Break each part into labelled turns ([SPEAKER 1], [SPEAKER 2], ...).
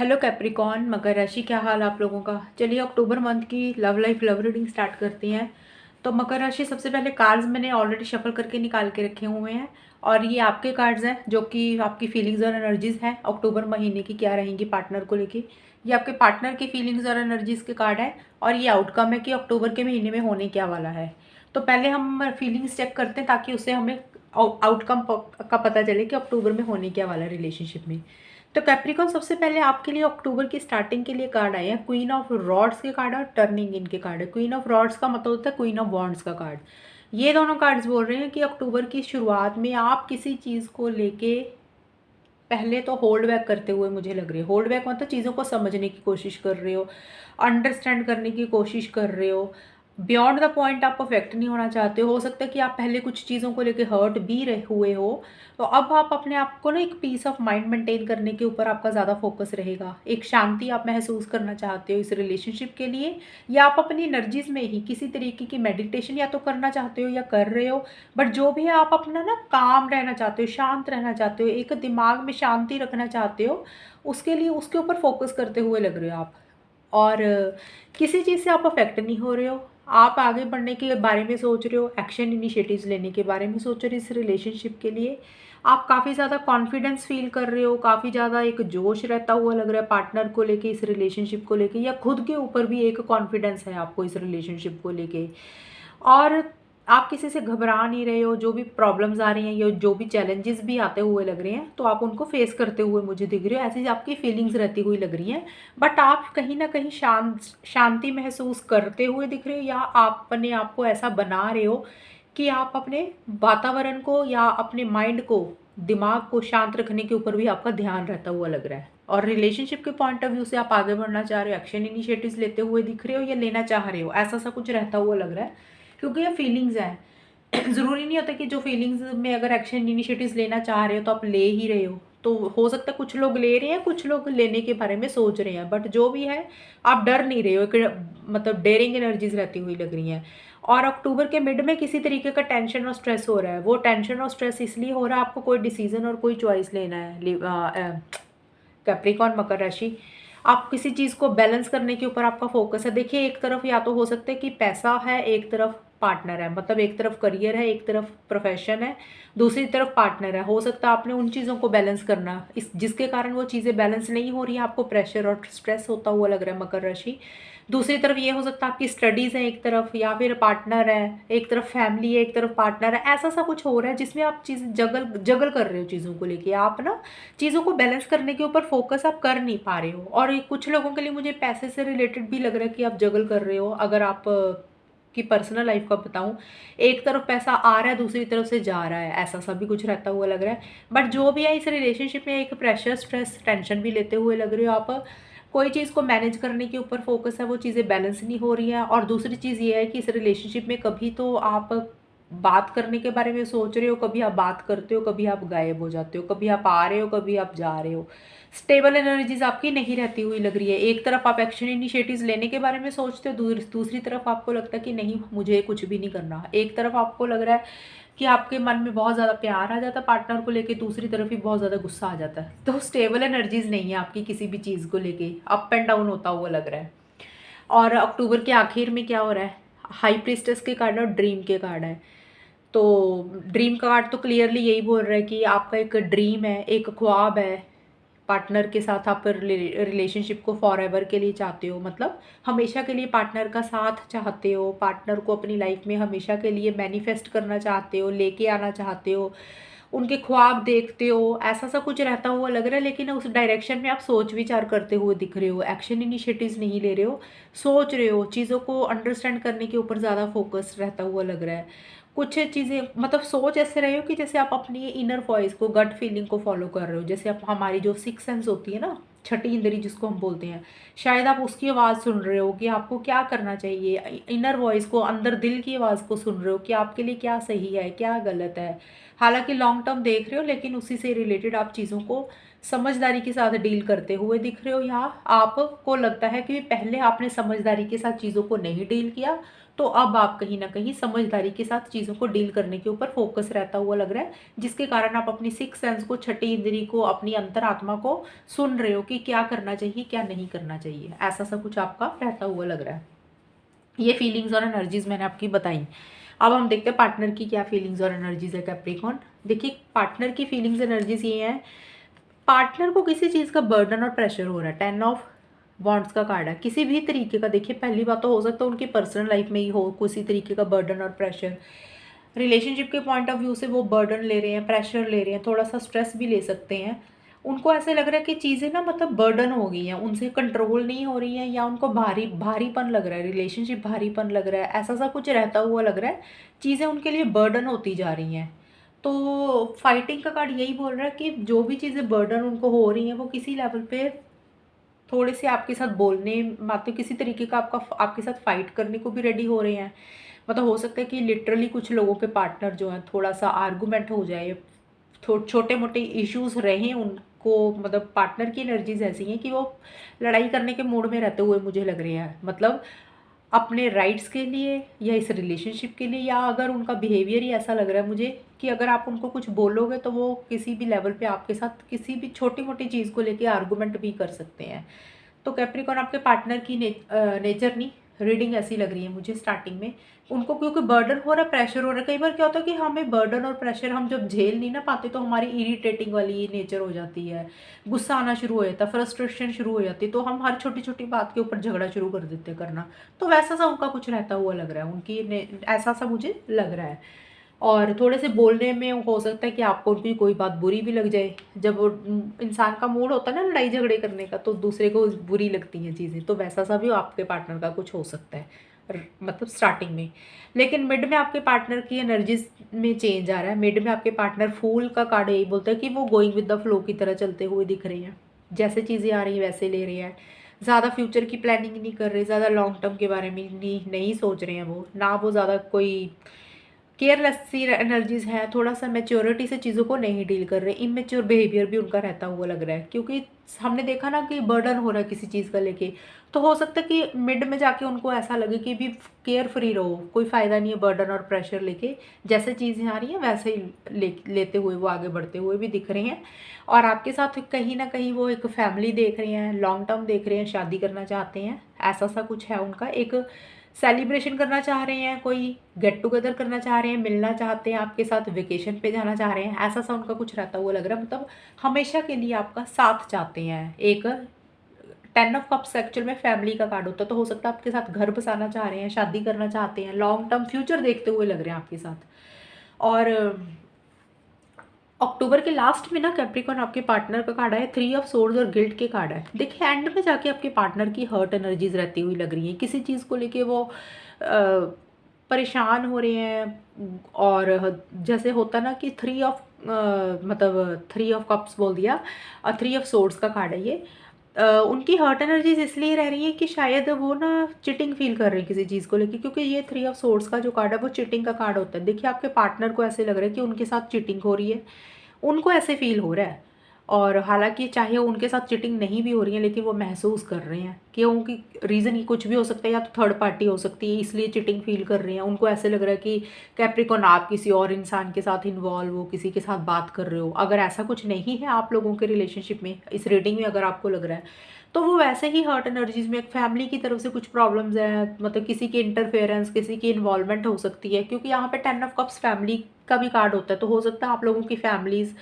[SPEAKER 1] Hello Capricorn मकर राशि, क्या हाल आप लोगों का। चलिए अक्टूबर मंथ की love life love reading start करते हैं। तो मकर राशि, सबसे पहले कार्ड्स मैंने ऑलरेडी शफल करके निकाल के रखे हुए हैं और ये आपके कार्ड्स हैं जो कि आपकी फीलिंग्स और एनर्जीज हैं अक्टूबर महीने की क्या रहेंगी पार्टनर को लेके। ये आपके पार्टनर की फीलिंग्स और एनर्जीज के कार्ड हैं और ये आउटकम है कि अक्टूबर के महीने में होने क्या वाला है। तो पहले हम फीलिंग्स चेक करते हैं ताकि उससे हमें आउटकम का पता चले कि अक्टूबर में होने क्या वाला है रिलेशनशिप में। तो कैप्रिकॉन, सबसे पहले आपके लिए अक्टूबर की स्टार्टिंग के लिए कार्ड आए हैं क्वीन ऑफ रॉड्स के कार्ड और टर्निंग इन के कार्ड है। क्वीन ऑफ रॉड्स का मतलब होता है क्वीन ऑफ वॉन्ड्स का कार्ड। ये दोनों कार्ड्स बोल रहे हैं कि अक्टूबर की शुरुआत में आप किसी चीज़ को लेके पहले तो होल्ड बैक करते हुए मुझे लग रही है। होल्ड बैक मतलब चीज़ों को समझने की कोशिश कर रहे हो, अंडरस्टैंड करने की कोशिश कर रहे हो। बियॉन्ड द पॉइंट आप परफेक्ट नहीं होना चाहते हो सकता है कि आप पहले कुछ चीज़ों को लेके हर्ट भी रहे हुए हो। तो अब आप अपने आप को ना एक पीस ऑफ माइंड मेंटेन करने के ऊपर आपका ज़्यादा फोकस रहेगा। एक शांति आप महसूस करना चाहते हो इस रिलेशनशिप के लिए, या आप अपनी एनर्जीज में ही किसी तरीके की मेडिटेशन या तो करना चाहते हो या कर रहे हो। बट जो भी है आप अपना ना काम रहना चाहते हो, शांत रहना चाहते हो, एक दिमाग में शांति रखना चाहते हो। उसके लिए उसके ऊपर फोकस करते हुए लग रहे हो आप। और किसी चीज़ से आप अफेक्ट नहीं हो रहे हो। आप आगे बढ़ने के बारे में सोच रहे हो, एक्शन इनिशिएटिव्स लेने के बारे में सोच रहे हो इस रिलेशनशिप के लिए। आप काफ़ी ज़्यादा कॉन्फिडेंस फील कर रहे हो, काफ़ी ज़्यादा एक जोश रहता हुआ लग रहा है पार्टनर को लेके, इस रिलेशनशिप को लेके, या खुद के ऊपर भी एक कॉन्फिडेंस है आपको इस रिलेशनशिप को लेके। और आप किसी से घबरा नहीं रहे हो। जो भी प्रॉब्लम्स आ रही हैं या जो भी चैलेंजेस भी आते हुए लग रहे हैं तो आप उनको फेस करते हुए मुझे दिख रहे हो, ऐसी आपकी फीलिंग्स रहती हुई लग रही हैं। बट आप कहीं ना कहीं शांति महसूस करते हुए दिख रहे हो, या आप अपने आप को ऐसा बना रहे हो कि आप अपने वातावरण को या अपने माइंड को, दिमाग को शांत रखने के ऊपर भी आपका ध्यान रहता हुआ लग रहा है। और रिलेशनशिप के पॉइंट ऑफ व्यू से आप आगे बढ़ना चाह रहे हो, एक्शन इनिशिएटिव्स लेते हुए दिख रहे हो या लेना चाह रहे हो, ऐसा सा कुछ रहता हुआ लग रहा है। क्योंकि ये फीलिंग्स हैं। ज़रूरी नहीं होता कि जो फीलिंग्स में अगर एक्शन इनिशिएटिव्स लेना चाह रहे हो तो आप ले ही रहे हो। तो हो सकता है कुछ लोग ले रहे हैं, कुछ लोग लेने के बारे में सोच रहे हैं, बट जो भी है आप डर नहीं रहे हो। एक मतलब डेयरिंग एनर्जीज रहती हुई लग रही हैं। और अक्टूबर के मिड में किसी तरीके का टेंशन और स्ट्रेस हो रहा है। वो टेंशन और स्ट्रेस इसलिए हो रहा है, आपको कोई डिसीजन और कोई चॉइस लेना है। कैप्रिकॉन मकर राशि, आप किसी चीज़ को बैलेंस करने के ऊपर आपका फोकस है। देखिए, एक तरफ या तो हो सकता है कि पैसा है, एक तरफ पार्टनर है, मतलब एक तरफ करियर है, एक तरफ प्रोफेशन है, दूसरी तरफ पार्टनर है। हो सकता है आपने उन चीज़ों को बैलेंस करना, इस जिसके कारण वो चीज़ें बैलेंस नहीं हो रही है, आपको प्रेशर और स्ट्रेस होता हुआ लग रहा है मकर राशि। दूसरी तरफ ये हो सकता है आपकी स्टडीज़ है एक तरफ, या फिर पार्टनर है एक तरफ, फैमिली है एक तरफ, पार्टनर है। ऐसा सा कुछ हो रहा है जिसमें आप चीज़ जगल जगल कर रहे हो चीज़ों को लेके। आप ना चीज़ों को बैलेंस करने के ऊपर फोकस आप कर नहीं पा रहे हो। और कुछ लोगों के लिए मुझे पैसे से रिलेटेड भी लग रहा है कि आप जगल कर रहे हो। अगर आप की पर्सनल लाइफ का बताऊं, एक तरफ पैसा आ रहा है, दूसरी तरफ से जा रहा है, ऐसा सा भी कुछ रहता हुआ लग रहा है। बट जो भी है इस रिलेशनशिप में एक प्रेशर, स्ट्रेस, टेंशन भी लेते हुए लग रहे हो आप। कोई चीज़ को मैनेज करने के ऊपर फोकस है, वो चीज़ें बैलेंस नहीं हो रही हैं। और दूसरी चीज़ ये है कि इस रिलेशनशिप में कभी तो आप बात करने के बारे में सोच रहे हो, कभी आप बात करते हो, कभी आप गायब हो जाते हो, कभी आप आ रहे हो, कभी आप जा रहे हो। स्टेबल एनर्जीज आपकी नहीं रहती हुई लग रही है। एक तरफ आप एक्शन इनिशिएटिव्स लेने के बारे में सोचते हो, दूसरी तरफ आपको लगता है कि नहीं, मुझे कुछ भी नहीं करना। एक तरफ आपको लग रहा है कि आपके मन में बहुत ज़्यादा प्यार आ जाता है पार्टनर को लेके, दूसरी तरफ ही बहुत ज़्यादा गुस्सा आ जाता है। तो स्टेबल एनर्जीज नहीं है आपकी किसी भी चीज़ को लेके, अप एंड डाउन होता हुआ लग रहा है। और अक्टूबर के आखिर में क्या हो रहा है, हाई प्रिस्टेस के कार्ड और ड्रीम के कार्ड है। तो ड्रीम कार्ड तो क्लियरली यही बोल रहा है कि आपका एक ड्रीम है, एक ख्वाब है। पार्टनर के साथ आप रिलेशनशिप को फॉर एवर के लिए चाहते हो, मतलब हमेशा के लिए पार्टनर का साथ चाहते हो, पार्टनर को अपनी लाइफ में हमेशा के लिए मैनिफेस्ट करना चाहते हो, लेके आना चाहते हो, उनके ख्वाब देखते हो, ऐसा सा कुछ रहता हुआ लग रहा है। लेकिन उस डायरेक्शन में आप सोच विचार करते हुए दिख रहे हो, एक्शन इनिशिएटिव्स नहीं ले रहे हो, सोच रहे हो, चीज़ों को अंडरस्टैंड करने के ऊपर ज़्यादा फोकस रहता हुआ लग रहा है। कुछ चीज़ें मतलब सोच ऐसे रहे हो कि जैसे आप अपनी इनर वॉइस को, गट फीलिंग को फॉलो कर रहे हो। जैसे आप, हमारी जो सिक्स सेंस होती है ना, छठी इंद्री जिसको हम बोलते हैं, शायद आप उसकी आवाज़ सुन रहे हो कि आपको क्या करना चाहिए। इनर वॉइस को, अंदर दिल की आवाज़ को सुन रहे हो कि आपके लिए क्या सही है, क्या गलत है। हालांकि लॉन्ग टर्म देख रहे हो, लेकिन उसी से रिलेटेड आप चीज़ों को समझदारी के साथ डील करते हुए दिख रहे हो। यहाँ आपको लगता है कि पहले आपने समझदारी के साथ चीज़ों को नहीं डील किया, तो अब आप कहीं ना कहीं समझदारी के साथ चीज़ों को डील करने के ऊपर फोकस रहता हुआ लग रहा है, जिसके कारण आप अपनी सिक्स सेंस को, छठी इंद्री को, अपनी अंतरात्मा को सुन रहे हो कि क्या करना चाहिए क्या नहीं करना चाहिए। ऐसा सा कुछ आपका रहता हुआ लग रहा है। ये फीलिंग्स और एनर्जीज मैंने आपकी बताई। अब हम देखते हैं पार्टनर की क्या फीलिंग्स और एनर्जीज है कैप्रिकॉर्न। देखिए पार्टनर की फीलिंग्स एनर्जीज ये हैं, पार्टनर को किसी चीज़ का बर्डन और प्रेशर हो रहा है। 10 ऑफ वॉन्ट्स का कार्ड है, किसी भी तरीके का। देखिए पहली बात तो हो सकता है उनकी पर्सनल लाइफ में ही हो किसी तरीके का बर्डन और प्रेशर। रिलेशनशिप के पॉइंट ऑफ व्यू से वो बर्डन ले रहे हैं, प्रेशर ले रहे हैं, थोड़ा सा स्ट्रेस भी ले सकते हैं। उनको ऐसे लग रहा है कि चीज़ें ना मतलब बर्डन हो गई हैं, उनसे कंट्रोल नहीं हो रही हैं, या उनको भारीपन लग रहा है, रिलेशनशिप भारीपन लग रहा है, ऐसा सा कुछ रहता हुआ लग रहा है। चीज़ें उनके लिए बर्डन होती जा रही हैं। तो फाइटिंग का कार्ड यही बोल रहा है कि जो भी चीज़ें बर्डन उनको हो रही हैं वो किसी लेवल पे थोड़े से आपके साथ बोलने, मतलब किसी तरीके का आपके साथ फाइट करने को भी रेडी हो रहे हैं। मतलब हो सकता है कि लिटरली कुछ लोगों के पार्टनर जो हैं थोड़ा सा आर्गूमेंट हो जाए, छोटे मोटे इश्यूज रहें उनको। मतलब पार्टनर की एनर्जीज ऐसी हैं कि वो लड़ाई करने के मूड में रहते हुए मुझे लग रहे हैं, मतलब अपने राइट्स के लिए या इस रिलेशनशिप के लिए, या अगर उनका बिहेवियर ही ऐसा लग रहा है मुझे कि अगर आप उनको कुछ बोलोगे तो वो किसी भी लेवल पे आपके साथ किसी भी छोटी मोटी चीज़ को लेके आर्गूमेंट भी कर सकते हैं। तो कैप्रिकॉर्न आपके पार्टनर की नेचर नहीं, रीडिंग ऐसी लग रही है मुझे स्टार्टिंग में। उनको क्योंकि बर्डन हो रहा है, प्रेशर हो रहा है। कई बार क्या होता है कि हमें बर्डन और प्रेशर हम जब झेल नहीं ना पाते तो हमारी इरिटेटिंग वाली नेचर हो जाती है, गुस्सा आना शुरू हो जाता है, फ्रस्ट्रेशन शुरू हो जाती है, तो हम हर छोटी छोटी बात के ऊपर झगड़ा शुरू कर देते हैं करना। तो वैसा सा उनका कुछ रहता हुआ लग रहा है, ऐसा सा मुझे लग रहा है। और थोड़े से बोलने में हो सकता है कि आपको उनकी कोई बात बुरी भी लग जाए। जब वो इंसान का मूड होता है ना लड़ाई झगड़े करने का, तो दूसरे को बुरी लगती हैं चीज़ें। तो वैसा सा भी आपके पार्टनर का कुछ हो सकता है मतलब स्टार्टिंग में। लेकिन मिड में आपके पार्टनर की एनर्जीज में चेंज आ रहा है। मिड में आपके पार्टनर फूल का कार्ड यही बोलता है कि वो गोइंग विद द फ्लो की तरह चलते हुए दिख रहे हैं। जैसे चीज़ें आ रही हैं वैसे ले रहे हैं, ज़्यादा फ्यूचर की प्लानिंग नहीं कर रहे, ज़्यादा लॉन्ग टर्म के बारे में नहीं सोच रहे हैं वो ना, वो ज़्यादा कोई केयरलेस सी एनर्जीज है, थोड़ा सा मैच्योरिटी से चीज़ों को नहीं डील कर रहे। इमेच्योर बिहेवियर भी उनका रहता हुआ लग रहा है, क्योंकि हमने देखा ना कि बर्डन हो रहा है किसी चीज़ का लेके। तो हो सकता है कि मिड में जाके उनको ऐसा लगे कि भी केयर फ्री रहो, कोई फ़ायदा नहीं है बर्डन और प्रेशर लेके। जैसे चीज़ें आ रही हैं वैसे ही लेते हुए वो आगे बढ़ते हुए भी दिख रहे हैं। और आपके साथ कहीं ना कहीं वो एक फैमिली देख रहे हैं, लॉन्ग टर्म देख रहे हैं, शादी करना चाहते हैं, ऐसा सा कुछ है उनका। एक सेलिब्रेशन करना चाह रहे हैं, कोई गेट टुगेदर करना चाह रहे हैं, मिलना चाहते हैं आपके साथ, वेकेशन पे जाना चाह रहे हैं, ऐसा सा उनका कुछ रहता हुआ लग रहा है। मतलब हमेशा के लिए आपका साथ चाहते हैं। एक 10 ऑफ कप्स एक्चुअल में फैमिली का कार्ड होता है, तो हो सकता है आपके साथ घर बसाना चाह रहे हैं, शादी करना चाहते हैं, लॉन्ग टर्म फ्यूचर देखते हुए लग रहे हैं आपके साथ। और अक्टूबर के लास्ट में ना कैप्रिकॉर्न आपके पार्टनर का कार्ड है 3 ऑफ सोर्ड्स और गिल्ट के कार्ड है। देखिए एंड में जाके आपके पार्टनर की हर्ट एनर्जीज रहती हुई लग रही हैं, किसी चीज़ को लेके वो परेशान हो रहे हैं। और जैसे होता ना कि 3 ऑफ मतलब 3 ऑफ कप्स बोल दिया और 3 ऑफ सोर्ड्स का कार्ड है ये। उनकी हर्ट एनर्जीज इसलिए रह रही है कि शायद वो ना चिटिंग फील कर रहे हैं किसी चीज़ को लेके, क्योंकि ये 3 ऑफ सोर्ड्स का जो कार्ड है वो चिटिंग का कार्ड होता है। देखिए आपके पार्टनर को ऐसे लग रहा है कि उनके साथ चिटिंग हो रही है, उनको ऐसे फील हो रहा है। और हालांकि चाहे उनके साथ चिटिंग नहीं भी हो रही है, लेकिन वो महसूस कर रहे हैं, क्योंकि रीज़न ही कुछ भी हो सकता है, या तो थर्ड पार्टी हो सकती है इसलिए चिटिंग फील कर रहे हैं। उनको ऐसे लग रहा है कि कैप्रिकॉर्न आप किसी और इंसान के साथ इन्वॉल्व हो, किसी के साथ बात कर रहे हो। अगर ऐसा कुछ नहीं है आप लोगों के रिलेशनशिप में, इस रीडिंग में अगर आपको लग रहा है, तो वो वैसे ही हर्ट एनर्जीज में एक फैमिली की तरफ से कुछ प्रॉब्लम्स हैं, मतलब किसी की इंटरफेरेंस, किसी की इन्वॉल्वमेंट हो सकती है, क्योंकि यहाँ पे 10 ऑफ कप्स फैमिली का भी कार्ड होता है। तो हो सकता है आप लोगों की फैमिलीज,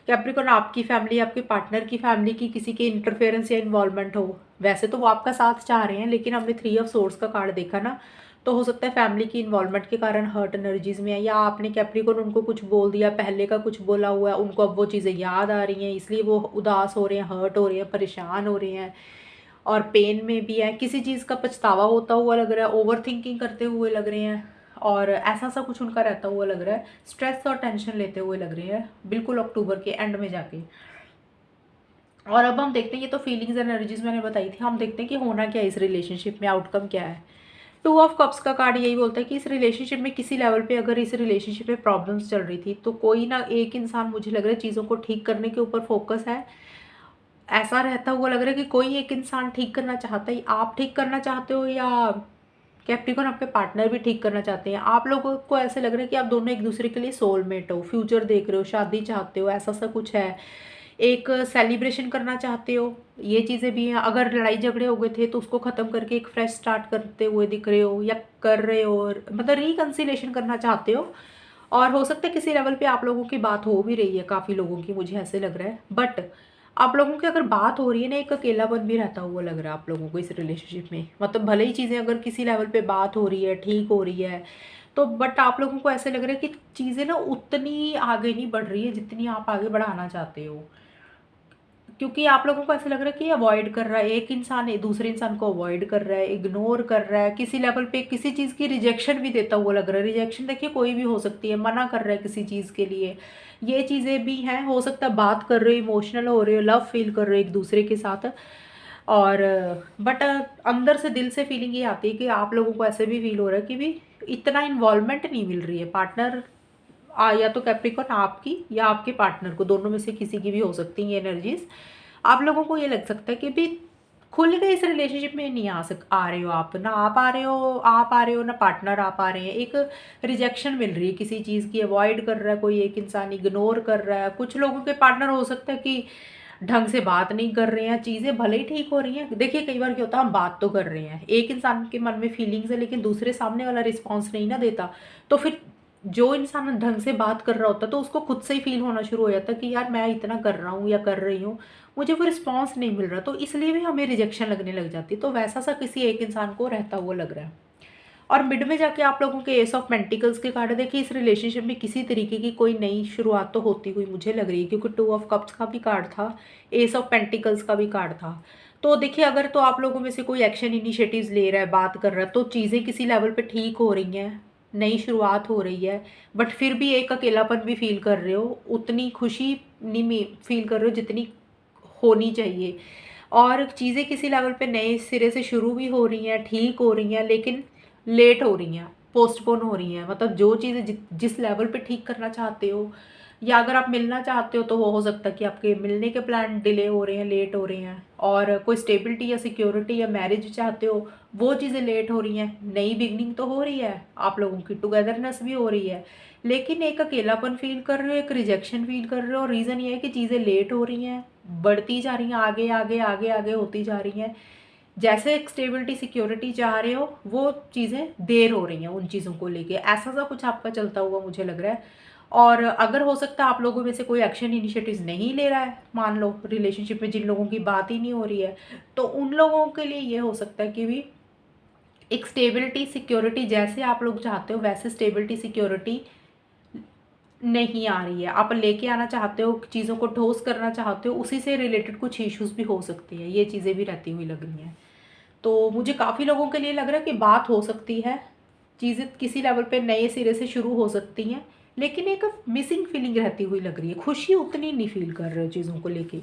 [SPEAKER 1] कैप्रिकॉर्न आपकी फैमिली, आपके पार्टनर की फैमिली की किसी के इंटरफेरेंस या इन्वॉल्वमेंट हो। वैसे तो वो आपका साथ चाह रहे हैं, लेकिन हमने 3 ऑफ सोर्ड्स का कार्ड देखा ना, तो हो सकता है फैमिली की इन्वॉल्वमेंट के कारण हर्ट एनर्जीज में है, या आपने कैप्रिकॉर्न उनको कुछ बोल दिया, पहले का कुछ बोला हुआ है, उनको अब वो चीज़ें याद आ रही हैं, इसलिए वो उदास हो रहे हैं, हर्ट हो रहे हैं, परेशान हो रहे हैं, और पेन में भी है। किसी चीज़ का पछतावा होता हुआ लग रहा है, ओवर थिंकिंग करते हुए लग रहे हैं, और ऐसा सा कुछ उनका रहता हुआ लग रहा है, स्ट्रेस और टेंशन लेते हुए लग रहे हैं बिल्कुल अक्टूबर के एंड में जाके। और अब हम देखते हैं, ये तो फीलिंग्स एनर्जीज मैंने बताई थी, हम देखते हैं कि होना क्या है इस रिलेशनशिप में, आउटकम क्या है। 2 ऑफ कप्स का कार्ड यही बोलता है कि इस रिलेशनशिप में किसी लेवल पे अगर इस रिलेशनशिप में प्रॉब्लम्स चल रही थी, तो कोई ना एक इंसान मुझे लग रहा है चीज़ों को ठीक करने के ऊपर फोकस है। ऐसा रहता हुआ लग रहा है कि कोई एक इंसान ठीक करना चाहता है, आप ठीक करना चाहते हो, या कैप्रिकॉन आपके पार्टनर भी ठीक करना चाहते हैं। आप लोगों को ऐसे लग रहा है कि आप दोनों एक दूसरे के लिए सोलमेट हो, फ्यूचर देख रहे हो, शादी चाहते हो, ऐसा सा कुछ है। एक सेलिब्रेशन करना चाहते हो, ये चीज़ें भी हैं। अगर लड़ाई झगड़े हो गए थे तो उसको ख़त्म करके एक फ्रेश स्टार्ट करते हुए दिख रहे हो या कर रहे हो, मतलब रिकन्सिलेशन करना चाहते हो। और हो सकता है किसी लेवल पे आप लोगों की बात हो भी रही है, काफ़ी लोगों की, मुझे ऐसे लग रहा है। बट आप लोगों की अगर बात हो रही है ना, एक अकेलापन भी रहता हुआ लग रहा है आप लोगों को इस रिलेशनशिप में। मतलब भले ही चीज़ें अगर किसी लेवल पे बात हो रही है, ठीक हो रही है, तो बट आप लोगों को ऐसे लग रहा है कि चीज़ें ना उतनी आगे नहीं बढ़ रही है जितनी आप आगे बढ़ाना चाहते हो। क्योंकि आप लोगों को ऐसा लग रहा है कि अवॉइड कर रहा है, एक इंसान दूसरे इंसान को अवॉइड कर रहा है, इग्नोर कर रहा है, किसी लेवल पे किसी चीज़ की रिजेक्शन भी देता हुआ लग रहा है। रिजेक्शन देखिए कोई भी हो सकती है, मना कर रहा है किसी चीज़ के लिए, ये चीज़ें भी हैं। हो सकता है बात कर रहे हो, इमोशनल हो रहे हो, लव फील कर रहे हो एक दूसरे के साथ। और बट अंदर से दिल से फीलिंग ये आती है कि आप लोगों को ऐसे भी फील हो रहा है कि भी इतना इन्वॉल्वमेंट नहीं मिल रही है। पार्टनर या तो कैप्रिकॉन आपकी या आपके पार्टनर को, दोनों में से किसी की भी हो सकती है ये एनर्जीज। आप लोगों को ये लग सकता है कि भी खुल के इस रिलेशनशिप में नहीं आ रहे हो आप, ना आप आ रहे हो ना पार्टनर आप आ रहे हैं। एक रिजेक्शन मिल रही है किसी चीज़ की, अवॉइड कर रहा है कोई एक इंसान, इग्नोर कर रहा है। कुछ लोगों के पार्टनर हो सकता है कि ढंग से बात नहीं कर रहे हैं, चीज़ें भले ही ठीक हो रही हैं। देखिए कई बार क्या होता है, हम बात तो कर रहे हैं, एक इंसान के मन में फीलिंग्स है, लेकिन दूसरे सामने वाला रिस्पॉन्स नहीं ना देता, तो फिर जो इंसान ढंग से बात कर रहा होता है तो उसको खुद से ही फील होना शुरू हो जाता है कि यार मैं इतना कर रहा हूँ या कर रही हूँ, मुझे वो रिस्पॉन्स नहीं मिल रहा, तो इसलिए भी हमें रिजेक्शन लगने लग जाती है। तो वैसा सा किसी एक इंसान को रहता हुआ लग रहा है। और मिड में जाके आप लोगों के एस ऑफ पेंटिकल्स के कार्ड है। देखिए इस रिलेशनशिप में किसी तरीके की कोई नई शुरुआत तो होती हुई मुझे लग रही है, क्योंकि टू ऑफ कप्स का भी कार्ड था, एस ऑफ पेंटिकल्स का भी कार्ड था। तो देखिए अगर तो आप लोगों में से कोई एक्शन इनिशिएटिव्स ले रहा है, बात कर रहा है, तो चीज़ें किसी लेवल पे ठीक हो रही हैं, नई शुरुआत हो रही है। बट फिर भी एक अकेलापन भी फील कर रहे हो, उतनी खुशी नहीं फील कर रहे हो जितनी होनी चाहिए। और चीज़ें किसी लेवल पे नए सिरे से शुरू भी हो रही हैं, ठीक हो रही हैं, लेकिन लेट हो रही हैं, पोस्टपोन हो रही हैं। मतलब जो चीज़ें जिस लेवल पे ठीक करना चाहते हो, या अगर आप मिलना चाहते हो तो वो हो सकता है कि आपके मिलने के प्लान डिले हो रहे हैं, लेट हो रहे हैं। और कोई स्टेबिलिटी या सिक्योरिटी या मैरिज चाहते हो, वो चीज़ें लेट हो रही हैं। नई बिगनिंग तो हो रही है, आप लोगों की टुगेदरनेस भी हो रही है, लेकिन एक अकेलापन फील कर रहे हो, एक रिजेक्शन फील कर रहे हो। और रीज़न ये है कि चीज़ें लेट हो रही हैं, बढ़ती जा रही हैं, आगे आगे आगे आगे होती जा रही हैं। जैसे एक स्टेबिलिटी सिक्योरिटी चाह रहे हो, वो चीज़ें देर हो रही हैं उन चीज़ों को लेके, ऐसा सा कुछ आपका चलता हुआ मुझे लग रहा है। और अगर हो सकता है आप लोगों में से कोई एक्शन इनिशिएटिव्स नहीं ले रहा है, मान लो रिलेशनशिप में जिन लोगों की बात ही नहीं हो रही है, तो उन लोगों के लिए ये हो सकता है कि भी एक स्टेबिलिटी सिक्योरिटी जैसे आप लोग चाहते हो वैसे स्टेबिलिटी सिक्योरिटी नहीं आ रही है। आप लेके आना चाहते हो, चीज़ों को ठोस करना चाहते हो, उसी से रिलेटेड कुछ इश्यूज भी हो सकती हैं, ये चीज़ें भी रहती हुई लग रही हैं। तो मुझे काफ़ी लोगों के लिए लग रहा है कि बात हो सकती है, चीज़ें किसी लेवल पे नए सिरे से शुरू हो सकती हैं, लेकिन एक मिसिंग फीलिंग रहती हुई लग रही है, खुशी उतनी नहीं फील कर रहे हो चीज़ों को लेके।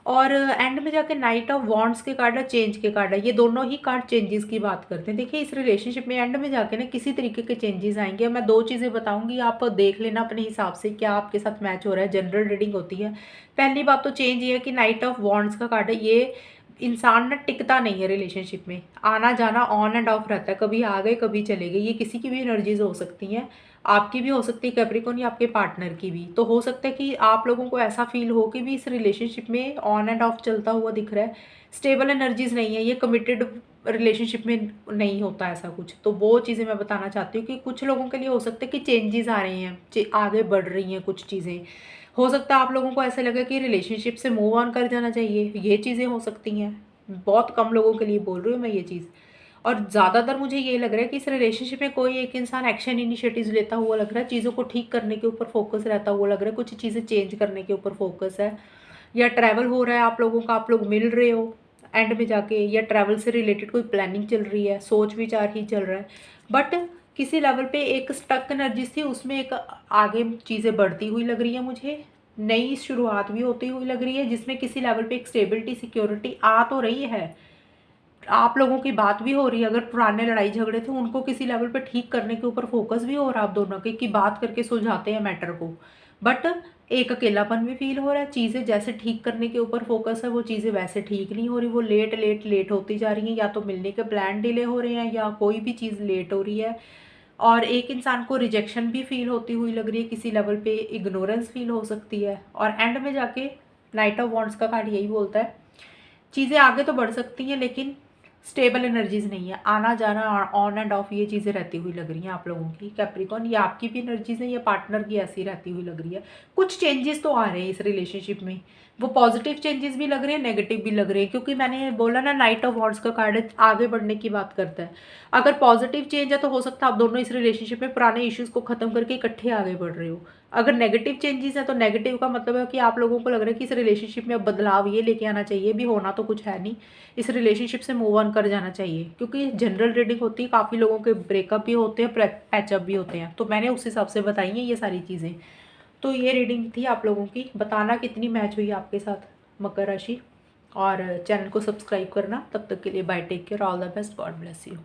[SPEAKER 1] और एंड में जाके नाइट ऑफ वॉन्ड्स के कार्ड है, चेंज के कार्ड है, ये दोनों ही कार्ड चेंजेस की बात करते हैं। देखिए इस रिलेशनशिप में एंड में जाके ना किसी तरीके के चेंजेस आएंगे। मैं दो चीज़ें बताऊंगी, आप देख लेना अपने हिसाब से क्या आपके साथ मैच हो रहा है, जनरल रीडिंग होती है। पहली बात तो चेंज ये है कि नाइट ऑफ वॉन्ड्स का कार्ड है, ये इंसान ना टिकता नहीं है रिलेशनशिप में, आना जाना ऑन एंड ऑफ रहता है, कभी आ गए कभी चले गए। ये किसी की भी एनर्जीज हो सकती हैं, आपकी भी हो सकती है कैप्रिकॉन, या आपके पार्टनर की भी। तो हो सकता है कि आप लोगों को ऐसा फील हो कि भी इस रिलेशनशिप में ऑन एंड ऑफ चलता हुआ दिख रहा है, स्टेबल एनर्जीज नहीं है, ये कमिटेड रिलेशनशिप में नहीं होता ऐसा कुछ। तो वो चीज़ें मैं बताना चाहती हूँ कि कुछ लोगों के लिए हो सकता है कि चेंजेस आ रहे हैं, आगे बढ़ रही हैं कुछ चीज़ें। हो सकता है आप लोगों को ऐसा लगे कि रिलेशनशिप से मूव ऑन कर जाना चाहिए, ये चीज़ें हो सकती हैं। बहुत कम लोगों के लिए बोल रही हूँ मैं ये चीज़। और ज़्यादातर मुझे ये लग रहा है कि इस रिलेशनशिप में कोई एक इंसान एक्शन इनिशिएटिव्स लेता हुआ लग रहा है, चीज़ों को ठीक करने के ऊपर फोकस रहता हुआ लग रहा है, कुछ चीज़ें चेंज करने के ऊपर फोकस है। या ट्रैवल हो रहा है आप लोगों का, आप लोग मिल रहे हो एंड में जाके, या ट्रैवल से रिलेटेड कोई प्लानिंग चल रही है, सोच विचार ही चल रहा है। बट किसी लेवल पे एक स्टक एनर्जी थी, उसमें एक आगे चीज़ें बढ़ती हुई लग रही है मुझे, नई शुरुआत भी होती हुई लग रही है, जिसमें किसी लेवल पे एक स्टेबिलिटी सिक्योरिटी आ तो रही है। आप लोगों की बात भी हो रही है, अगर पुराने लड़ाई झगड़े थे उनको किसी लेवल पे ठीक करने के ऊपर फोकस भी हो रहा है आप दोनों के, कि बात करके सुलझाते हैं मैटर को। बट एक अकेलापन भी फील हो रहा है, चीज़ें जैसे ठीक करने के ऊपर फोकस है वो चीज़ें वैसे ठीक नहीं हो रही, वो लेट लेट लेट होती जा रही हैं, या तो मिलने के प्लान डिले हो रहे हैं या कोई भी चीज़ लेट हो रही है। और एक इंसान को रिजेक्शन भी फील होती हुई लग रही है, किसी लेवल पे इग्नोरेंस फील हो सकती है। और एंड में जाके नाइट ऑफ वॉन्ड्स का कार्ड यही बोलता है चीज़ें आगे तो बढ़ सकती हैं लेकिन स्टेबल एनर्जीज नहीं है, आना जाना ऑन एंड ऑफ ये चीज़ें रहती हुई लग रही हैं आप लोगों की कैप्रिकॉन। ये आपकी भी एनर्जीज है, ये पार्टनर की ऐसी रहती हुई लग रही है। कुछ चेंजेस तो आ रहे हैं इस रिलेशनशिप में, वो पॉजिटिव चेंजेस भी लग रहे हैं, नेगेटिव भी लग रहे हैं, क्योंकि मैंने बोला ना नाइट ऑफ वॉन्ड्स का कार्ड आगे बढ़ने की बात करता है। अगर पॉजिटिव चेंज है तो हो सकता है आप दोनों इस रिलेशनशिप में पुराने इश्यूज को खत्म करके इकट्ठे आगे बढ़ रहे हो। अगर नेगेटिव चेंजेस है तो नेगेटिव का मतलब है कि आप लोगों को लग रहा है कि इस रिलेशनशिप में अब बदलाव ये लेके आना चाहिए, भी होना तो कुछ है नहीं, इस रिलेशनशिप से मूव ऑन कर जाना चाहिए। क्योंकि जनरल रीडिंग होती है, काफ़ी लोगों के ब्रेकअप भी होते हैं, पैचअप भी होते हैं, तो मैंने उस हिसाब से बताई हैं ये सारी चीज़ें। तो ये रीडिंग थी आप लोगों की, बताना कितनी मैच हुई आपके साथ मकर राशि, और चैनल को सब्सक्राइब करना। तब तक के लिए bye, take care, all the best, God bless you.